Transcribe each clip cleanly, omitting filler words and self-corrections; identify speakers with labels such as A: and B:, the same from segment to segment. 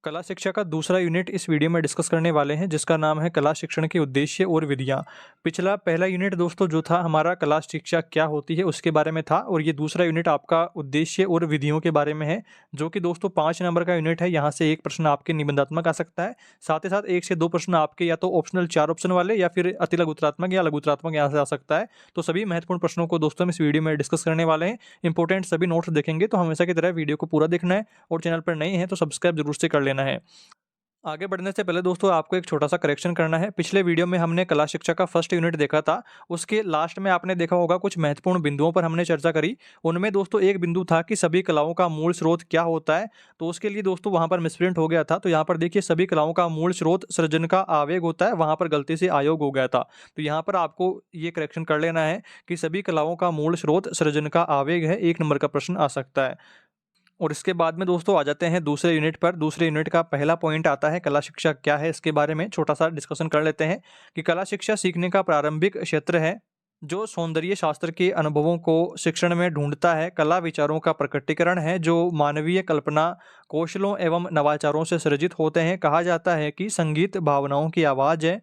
A: कला शिक्षा का दूसरा यूनिट इस वीडियो में डिस्कस करने वाले हैं, जिसका नाम है कला शिक्षण के उद्देश्य और विधियाँ। पहला यूनिट दोस्तों जो था हमारा कला शिक्षा क्या होती है उसके बारे में था, और ये दूसरा यूनिट आपका उद्देश्य और विधियों के बारे में है, जो कि दोस्तों 5 नंबर का यूनिट है। यहाँ से एक प्रश्न आपके निबंधात्मक आ सकता है, साथ ही साथ 1 से 2 प्रश्न आपके या तो ऑप्शनल 4 ऑप्शन वाले या फिर अति लघुतरात्मक या लघुतरात्मक यहाँ से आ सकता है। तो सभी महत्वपूर्ण प्रश्नों को दोस्तों हम इस वीडियो में डिस्कस करने वाले हैं। इंपॉर्टेंट सभी नोट्स देखेंगे, तो हमेशा की तरह वीडियो को पूरा देखना है, और चैनल पर नए हैं तो सब्सक्राइब जरूर से कर लेना है। आगे बढ़ने से पहले दोस्तों आपको एक छोटा सा करेक्शन करना है। पिछले वीडियो में हमने कला शिक्षा का फर्स्ट यूनिट देखा था, उसके लास्ट में आपने देखा होगा कुछ महत्वपूर्ण बिंदुओं पर हमने चर्चा करी। उनमें दोस्तों एक बिंदु था कि सभी कलाओं का मूल स्रोत क्या होता है, तो उसके लिए दोस्तों वहां पर मिसप्रिंट हो गया था। तो यहाँ पर देखिए सभी कलाओं का मूल स्रोत सृजन का आवेग होता है, वहां पर गलती से आयोग हो गया था। तो यहाँ पर आपको ये करेक्शन कर लेना है कि सभी कलाओं का मूल स्रोत सृजन का आवेग है। 1 नंबर का प्रश्न आ सकता है। और इसके बाद में दोस्तों आ जाते हैं दूसरे यूनिट पर। दूसरे यूनिट का पहला पॉइंट आता है कला शिक्षा क्या है, इसके बारे में छोटा सा डिस्कशन कर लेते हैं कि कला शिक्षा सीखने का प्रारंभिक क्षेत्र है जो सौंदर्य शास्त्र के अनुभवों को शिक्षण में ढूंढता है। कला विचारों का प्रकटीकरण है जो मानवीय कल्पना कौशलों एवं नवाचारों से सृजित होते हैं। कहा जाता है कि संगीत भावनाओं की आवाज़ है।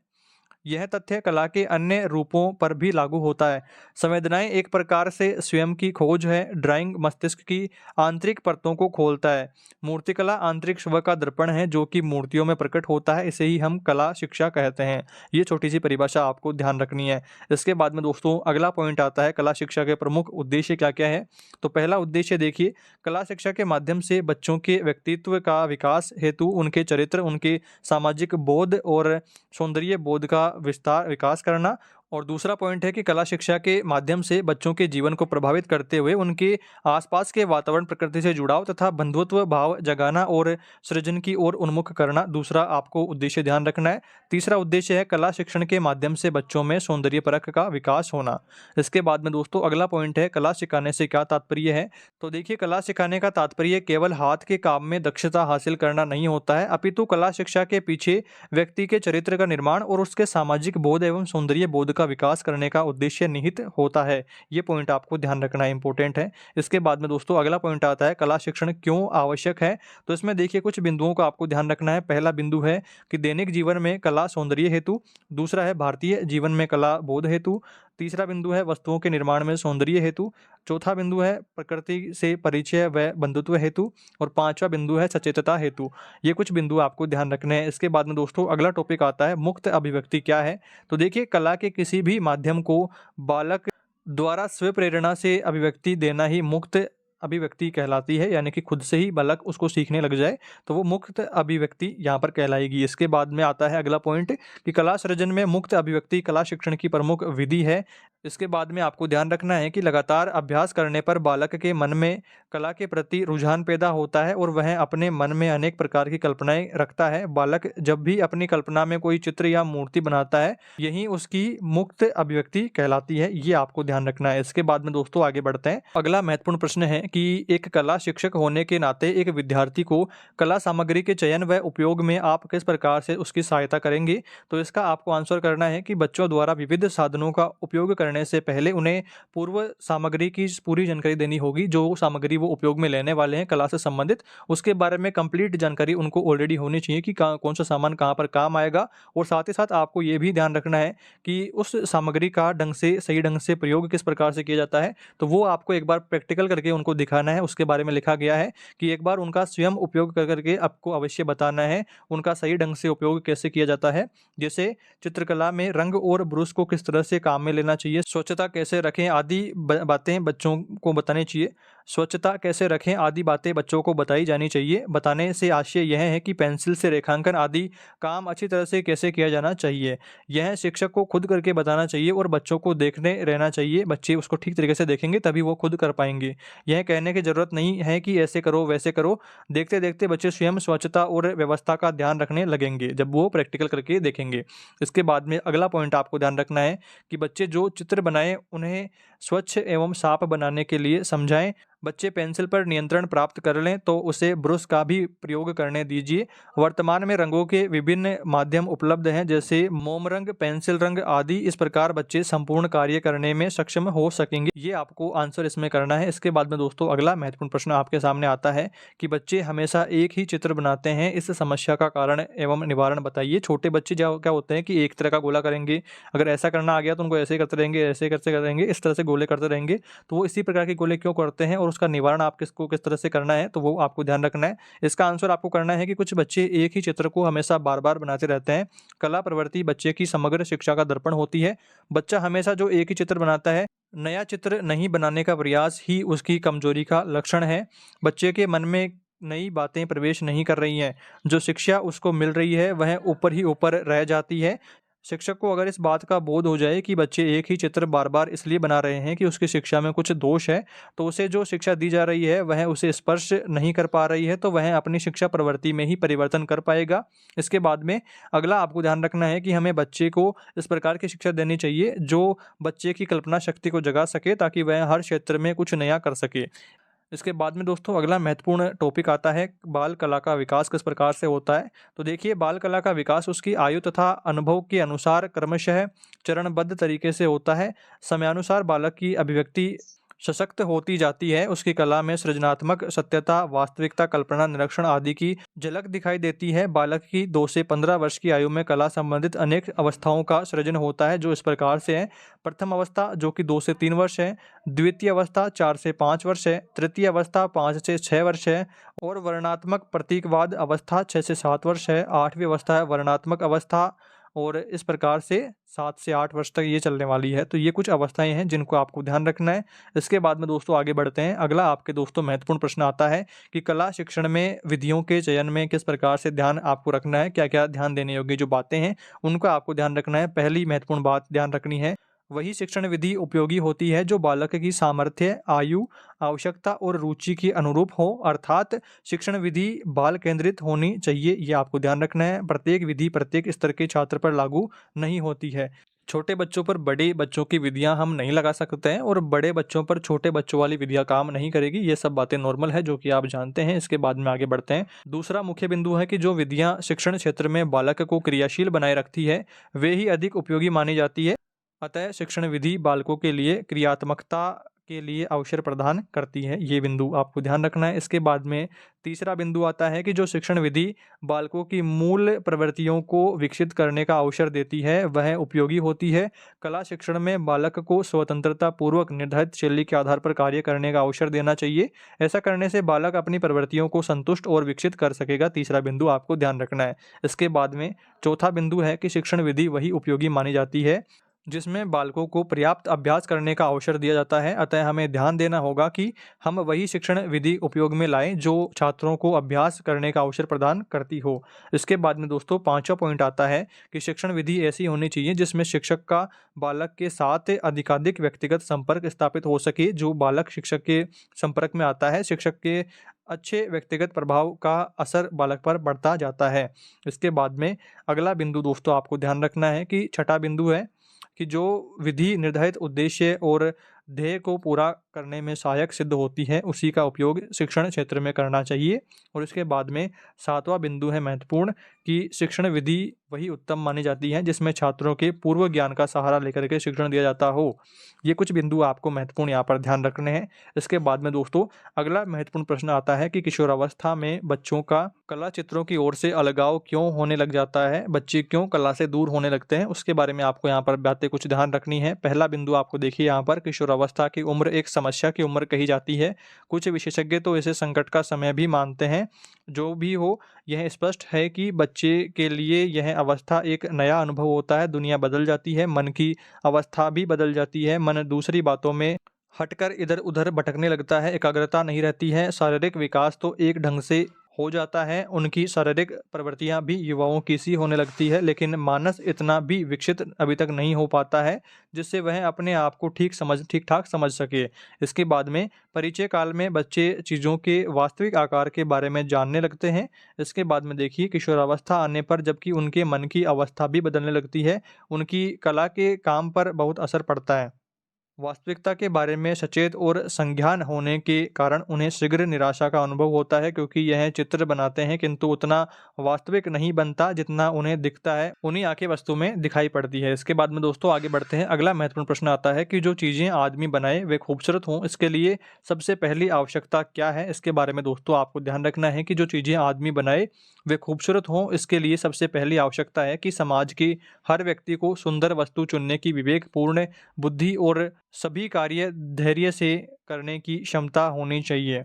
A: यह तथ्य कला के अन्य रूपों पर भी लागू होता है। संवेदनाएं एक प्रकार से स्वयं की खोज है। ड्राइंग मस्तिष्क की आंतरिक परतों को खोलता है। मूर्तिकला आंतरिक स्व का दर्पण है जो कि मूर्तियों में प्रकट होता है। इसे ही हम कला शिक्षा कहते हैं। ये छोटी सी परिभाषा आपको ध्यान रखनी है। इसके बाद में दोस्तों अगला पॉइंट आता है कला शिक्षा के प्रमुख उद्देश्य क्या क्या है। तो पहला उद्देश्य देखिए, कला शिक्षा के माध्यम से बच्चों के व्यक्तित्व का विकास हेतु उनके चरित्र, उनके सामाजिक बोध और सौंदर्य बोध का विकास करना। और दूसरा पॉइंट है कि कला शिक्षा के माध्यम से बच्चों के जीवन को प्रभावित करते हुए उनके आसपास के वातावरण प्रकृति से जुड़ाव तथा बंधुत्व भाव जगाना और सृजन की ओर उन्मुख करना दूसरा आपको उद्देश्य ध्यान रखना है। तीसरा उद्देश्य है कला शिक्षण के माध्यम से बच्चों में सौंदर्य परख का विकास होना। इसके बाद में दोस्तों अगला पॉइंट है कला सिखाने से क्या तात्पर्य है। तो देखिए, कला सिखाने का तात्पर्य केवल हाथ के काम में दक्षता हासिल करना नहीं होता है, अपितु कला शिक्षा के पीछे व्यक्ति के चरित्र का निर्माण और उसके सामाजिक बोध एवं सौंदर्य बोध का विकास करने का उद्देश्य निहित होता है। ये पॉइंट आपको ध्यान रखना इंपॉर्टेंट है। इसके बाद में दोस्तों अगला पॉइंट आता है कला शिक्षण क्यों आवश्यक है। तो इसमें देखिए कुछ बिंदुओं को आपको ध्यान रखना है। पहला बिंदु है कि दैनिक जीवन में कला सौंदर्य हेतु। दूसरा है भारतीय जीवन में कला बोध हेतु। तीसरा बिंदु है वस्तुओं के निर्माण में सौंदर्य हेतु। चौथा बिंदु है प्रकृति से परिचय व बंधुत्व हेतु। और पांचवा बिंदु है सचेतता हेतु। ये कुछ बिंदु आपको ध्यान रखने हैं। इसके बाद में दोस्तों अगला टॉपिक आता है मुक्त अभिव्यक्ति क्या है। तो देखिए, कला के किसी भी माध्यम को बालक द्वारा स्वप्रेरणा से अभिव्यक्ति देना ही मुक्त अभिव्यक्ति कहलाती है, यानी कि खुद से ही बालक उसको सीखने लग जाए तो वो मुक्त अभिव्यक्ति यहाँ पर कहलाएगी। इसके बाद में आता है अगला पॉइंट कि कला सृजन में मुक्त अभिव्यक्ति कला शिक्षण की प्रमुख विधि है। इसके बाद में आपको ध्यान रखना है कि लगातार अभ्यास करने पर बालक के मन में कला के प्रति रुझान पैदा होता है और वह अपने मन में अनेक प्रकार की कल्पनाएं रखता है। बालक जब भी अपनी कल्पना में कोई चित्र या मूर्ति बनाता है, यही उसकी मुक्त अभिव्यक्ति कहलाती है। ये आपको ध्यान रखना है। इसके बाद में दोस्तों आगे बढ़ते हैं। अगला महत्वपूर्ण प्रश्न है कि एक कला शिक्षक होने के नाते एक विद्यार्थी को कला सामग्री के चयन व उपयोग में आप किस प्रकार से उसकी सहायता करेंगे। तो इसका आपको आंसर करना है कि बच्चों द्वारा विविध साधनों का उपयोग करने से पहले उन्हें पूर्व सामग्री की पूरी जानकारी देनी होगी। जो सामग्री वो उपयोग में लेने वाले हैं कला से संबंधित, उसके बारे में कंप्लीट जानकारी उनको ऑलरेडी होनी चाहिए कि कौन सा सामान कहाँ पर काम आएगा। और साथ ही साथ आपको ये भी ध्यान रखना है कि उस सामग्री का सही ढंग से प्रयोग किस प्रकार से किया जाता है। तो वो आपको एक बार प्रैक्टिकल करके उनको दिखाना है। उसके बारे में लिखा गया है कि एक बार उनका स्वयं उपयोग कर करके आपको अवश्य बताना है उनका सही ढंग से उपयोग कैसे किया जाता है। जैसे चित्रकला में रंग और ब्रश को किस तरह से काम में लेना चाहिए, स्वच्छता कैसे रखें आदि बातें बच्चों को बतानी चाहिए। स्वच्छता कैसे रखें आदि बातें बच्चों को बताई जानी चाहिए। बताने से आशय यह है कि पेंसिल से रेखांकन आदि काम अच्छी तरह से कैसे किया जाना चाहिए। यह शिक्षक को खुद करके बताना चाहिए और बच्चों को देखने रहना चाहिए। बच्चे उसको ठीक तरीके से देखेंगे तभी वो खुद कर पाएंगे। यह कहने की जरूरत नहीं है कि ऐसे करो वैसे करो। देखते देखते बच्चे स्वयं स्वच्छता और व्यवस्था का ध्यान रखने लगेंगे जब वो प्रैक्टिकल करके देखेंगे। इसके बाद में अगला पॉइंट आपको ध्यान रखना है कि बच्चे जो चित्र बनाएं उन्हें स्वच्छ एवं साफ बनाने के लिए समझाएं। बच्चे पेंसिल पर नियंत्रण प्राप्त कर लें तो उसे ब्रश का भी प्रयोग करने दीजिए। वर्तमान में रंगों के विभिन्न माध्यम उपलब्ध हैं, जैसे मोम रंग, पेंसिल रंग आदि। इस प्रकार बच्चे संपूर्ण कार्य करने में सक्षम हो सकेंगे। ये आपको आंसर इसमें करना है। इसके बाद में दोस्तों अगला महत्वपूर्ण प्रश्न आपके सामने आता है कि बच्चे हमेशा एक ही चित्र बनाते हैं, इस समस्या का कारण एवं निवारण बताइए। छोटे बच्चे क्या होते हैं कि एक तरह का गोला करेंगे, अगर ऐसा करना आ गया तो उनको ऐसे ही करते रहेंगे, ऐसे करते रहेंगे, इस तरह से गोले करते रहेंगे। तो वो इसी प्रकार के गोले क्यों करते हैं और उसका निवारण आप किस तरह से करना है, तो वो आपको ध्यान रखना है। इसका आंसर आपको करना है कि कुछ बच्चे एक ही चित्र को हमेशा बार-बार बनाते रहते हैं। कला प्रवृत्ति बच्चे की समग्र शिक्षा का दर्पण होती है। बच्चा हमेशा जो एक ही चित्र बनाता है, नया चित्र नहीं बनाने का प्रयास ही उसकी कमजोरी का लक्षण है। बच्चे के मन में नई बातें प्रवेश नहीं कर रही हैं। जो शिक्षा उसको मिल रही है वह ऊपर ही ऊपर रह जाती है। शिक्षक को अगर इस बात का बोध हो जाए कि बच्चे एक ही चित्र बार-बार इसलिए बना रहे हैं कि उसकी शिक्षा में कुछ दोष है, तो उसे जो शिक्षा दी जा रही है वह उसे स्पर्श नहीं कर पा रही है, तो वह अपनी शिक्षा प्रवृत्ति में ही परिवर्तन कर पाएगा। इसके बाद में अगला आपको ध्यान रखना है कि हमें बच्चे को इस प्रकार की शिक्षा देनी चाहिए जो बच्चे की कल्पना शक्ति को जगा सके, ताकि वह हर क्षेत्र में कुछ नया कर सके। इसके बाद में दोस्तों अगला महत्वपूर्ण टॉपिक आता है, बाल कला का विकास किस प्रकार से होता है। तो देखिए, बाल कला का विकास उसकी आयु तथा अनुभव के अनुसार क्रमशः चरणबद्ध तरीके से होता है। समयानुसार बालक की अभिव्यक्ति सशक्त होती जाती है। उसकी कला में सृजनात्मक सत्यता, वास्तविकता, कल्पना, निरीक्षण आदि की झलक दिखाई देती है। बालक की 2 से 15 वर्ष की आयु में कला संबंधित अनेक अवस्थाओं का सृजन होता है, जो इस प्रकार से है। प्रथम अवस्था जो कि 2 से 3 वर्ष है, द्वितीय अवस्था 4 से 5 वर्ष है, तृतीय अवस्था 5 से 6 वर्ष है और वर्णनात्मक प्रतीकवाद अवस्था 6 से 7 वर्ष है। 8वीं अवस्था है वर्णनात्मक अवस्था और इस प्रकार से 7 से 8 वर्ष तक ये चलने वाली है। तो ये कुछ अवस्थाएं हैं जिनको आपको ध्यान रखना है। इसके बाद में दोस्तों आगे बढ़ते हैं। अगला आपके दोस्तों महत्वपूर्ण प्रश्न आता है कि कला शिक्षण में विधियों के चयन में किस प्रकार से ध्यान आपको रखना है, क्या-क्या ध्यान देने योग्य जो बातें हैं उनका आपको ध्यान रखना है। पहली महत्वपूर्ण बात ध्यान रखनी है, वही शिक्षण विधि उपयोगी होती है जो बालक की सामर्थ्य, आयु, आवश्यकता और रुचि के अनुरूप हो। अर्थात शिक्षण विधि बाल केंद्रित होनी चाहिए, ये आपको ध्यान रखना है। प्रत्येक विधि प्रत्येक स्तर के छात्र पर लागू नहीं होती है। छोटे बच्चों पर बड़े बच्चों की विधियां हम नहीं लगा सकते हैं और बड़े बच्चों पर छोटे बच्चों वाली विधियां काम नहीं करेगी। ये सब बातें नॉर्मल है जो कि आप जानते हैं। इसके बाद में आगे बढ़ते हैं। दूसरा मुख्य बिंदु है कि जो विधियां शिक्षण क्षेत्र में बालक को क्रियाशील बनाए रखती है वे ही अधिक उपयोगी मानी जाती है। अतः शिक्षण विधि बालकों के लिए क्रियात्मकता के लिए अवसर प्रदान करती है, ये बिंदु आपको ध्यान रखना है। इसके बाद में तीसरा बिंदु आता है कि जो शिक्षण विधि बालकों की मूल प्रवृत्तियों को विकसित करने का अवसर देती है वह उपयोगी होती है। कला शिक्षण में बालक को स्वतंत्रता पूर्वक निर्धारित शैली के आधार पर कार्य करने का अवसर देना चाहिए। ऐसा करने से बालक अपनी प्रवृत्तियों को संतुष्ट और विकसित कर सकेगा। तीसरा बिंदु आपको ध्यान रखना है। इसके बाद में चौथा बिंदु है कि शिक्षण विधि वही उपयोगी मानी जाती है जिसमें बालकों को पर्याप्त अभ्यास करने का अवसर दिया जाता है। अतः हमें ध्यान देना होगा कि हम वही शिक्षण विधि उपयोग में लाएं जो छात्रों को अभ्यास करने का अवसर प्रदान करती हो। इसके बाद में दोस्तों पांचवा पॉइंट आता है कि शिक्षण विधि ऐसी होनी चाहिए जिसमें शिक्षक का बालक के साथ अधिकाधिक व्यक्तिगत संपर्क स्थापित हो सके। जो बालक शिक्षक के संपर्क में आता है, शिक्षक के अच्छे व्यक्तिगत प्रभाव का असर बालक पर बढ़ता जाता है। इसके बाद में अगला बिंदु दोस्तों आपको ध्यान रखना है कि छठा बिंदु है कि जो विधि निर्धारित उद्देश्य और ध्येय को पूरा करने में सहायक सिद्ध होती है उसी का उपयोग शिक्षण क्षेत्र में करना चाहिए। और इसके बाद में सातवां बिंदु है महत्वपूर्ण कि शिक्षण विधि वही उत्तम मानी जाती है जिसमें छात्रों के पूर्व ज्ञान का सहारा लेकर के शिक्षण दिया जाता हो। ये कुछ बिंदु आपको महत्वपूर्ण यहाँ पर ध्यान रखने हैं। इसके बाद में दोस्तों अगला महत्वपूर्ण प्रश्न आता है कि किशोरावस्था में बच्चों का कला चित्रों की ओर से अलगाव क्यों होने लग जाता है, बच्चे क्यों कला से दूर होने लगते हैं, उसके बारे में आपको यहाँ पर बातें कुछ ध्यान रखनी है। पहला बिंदु आपको देखिए यहाँ पर, किशोरावस्था की उम्र एक समस्या की उम्र कही जाती है। कुछ विशेषज्ञ तो इसे संकट का समय भी मानते हैं। जो भी हो, यह स्पष्ट है कि बच्चे के लिए यह अवस्था एक नया अनुभव होता है। दुनिया बदल जाती है, मन की अवस्था भी बदल जाती है। मन दूसरी बातों में हटकर इधर उधर भटकने लगता है, एकाग्रता नहीं रहती है। शारीरिक विकास तो एक ढंग से हो जाता है, उनकी शारीरिक प्रवृत्तियां भी युवाओं की सी होने लगती है, लेकिन मानस इतना भी विकसित अभी तक नहीं हो पाता है जिससे वह अपने आप को ठीक ठाक समझ सके। इसके बाद में परिचय काल में बच्चे चीज़ों के वास्तविक आकार के बारे में जानने लगते हैं। इसके बाद में देखिए किशोरावस्था आने पर जबकि उनके मन की अवस्था भी बदलने लगती है, उनकी कला के काम पर बहुत असर पड़ता है। वास्तविकता के बारे में सचेत और संज्ञान होने के कारण उन्हें शीघ्र निराशा का अनुभव होता है, क्योंकि यह चित्र बनाते हैं किंतु उतना वास्तविक नहीं बनता जितना उन्हें दिखता है, उन्हीं आंखें वस्तु में दिखाई पड़ती है। इसके बाद में दोस्तों आगे बढ़ते हैं। अगला महत्वपूर्ण प्रश्न आता है कि जो चीज़ें आदमी बनाए वे खूबसूरत हों, इसके लिए सबसे पहली आवश्यकता क्या है? इसके बारे में दोस्तों आपको ध्यान रखना है कि जो चीज़ें आदमी बनाए वे खूबसूरत हों, इसके लिए सबसे पहली आवश्यकता है कि समाज की हर व्यक्ति को सुंदर वस्तु चुनने की विवेकपूर्ण बुद्धि और सभी कार्य धैर्य से करने की क्षमता होनी चाहिए।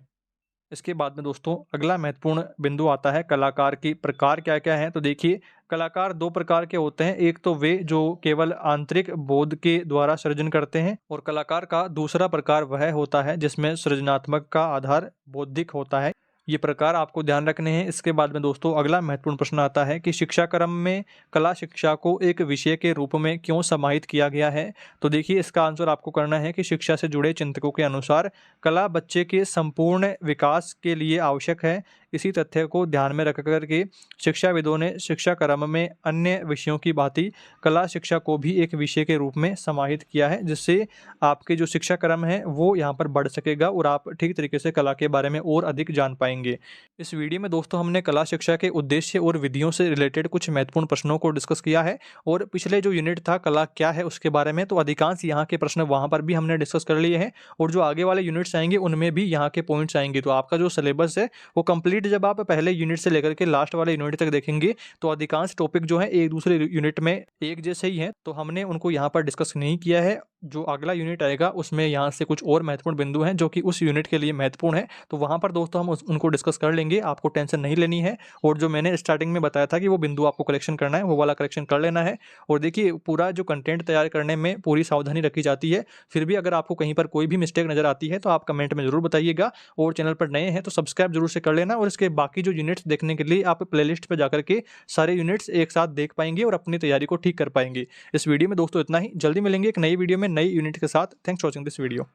A: इसके बाद में दोस्तों अगला महत्वपूर्ण बिंदु आता है, कलाकार की प्रकार क्या-क्या हैं? तो देखिए, कलाकार 2 प्रकार के होते हैं। एक तो वे जो केवल आंतरिक बोध के द्वारा सृजन करते हैं, और कलाकार का दूसरा प्रकार वह होता है जिसमें सृजनात्मक का आधार बौद्धिक होता है। ये प्रकार आपको ध्यान रखने हैं। इसके बाद में दोस्तों अगला महत्वपूर्ण प्रश्न आता है कि शिक्षा क्रम में कला शिक्षा को एक विषय के रूप में क्यों समाहित किया गया है? तो देखिए, इसका आंसर आपको करना है कि शिक्षा से जुड़े चिंतकों के अनुसार कला बच्चे के संपूर्ण विकास के लिए आवश्यक है। इसी तथ्य को ध्यान में रख कर के शिक्षाविदों ने शिक्षा क्रम में अन्य विषयों की भांति कला शिक्षा को भी एक विषय के रूप में समाहित किया है, जिससे आपके जो शिक्षा क्रम है वो यहाँ पर बढ़ सकेगा और आप ठीक तरीके से कला के बारे में और अधिक जान पाएंगे। इस वीडियो में दोस्तों हमने कला शिक्षा के उद्देश्य और विधियों से रिलेटेड कुछ महत्वपूर्ण प्रश्नों को डिस्कस किया है, और पिछले जो यूनिट था कला क्या है उसके बारे में, तो अधिकांश यहाँ के प्रश्न वहाँ पर भी हमने डिस्कस कर लिए हैं, और जो आगे वाले यूनिट्स आएंगे उनमें भी यहाँ के पॉइंट्स आएंगे। तो आपका जो सिलेबस है वो कंप्लीट जब आप पहले यूनिट से लेकर के लास्ट वाले यूनिट तक देखेंगे तो अधिकांश टॉपिक जो है एक दूसरे यूनिट में एक जैसे ही हैं, तो हमने उनको यहाँ पर डिस्कस नहीं किया है। जो अगला यूनिट आएगा उसमें यहाँ से कुछ और महत्वपूर्ण बिंदु हैं जो कि उस यूनिट के लिए महत्वपूर्ण है, तो वहाँ पर दोस्तों हम उनको डिस्कस कर लेंगे। आपको टेंशन नहीं लेनी है, और जो मैंने स्टार्टिंग में बताया था कि वो बिंदु आपको कलेक्शन करना है, वो वाला कलेक्शन कर लेना है। और देखिए, पूरा जो कंटेंट तैयार करने में पूरी सावधानी रखी जाती है। फिर भी अगर आपको कहीं पर कोई भी मिस्टेक नजर आती है तो आप कमेंट में जरूर बताइएगा, और चैनल पर नए हैं तो सब्सक्राइब जरूर से कर लेना। और इसके बाकी जो यूनिट्स देखने के लिए आप प्लेलिस्ट पर जाकर के सारे यूनिट्स एक साथ देख पाएंगे और अपनी तैयारी को ठीक कर पाएंगे। इस वीडियो में दोस्तों इतना ही। जल्दी मिलेंगे एक नई वीडियो में नई यूनिट के साथ। Thanks for watching this video.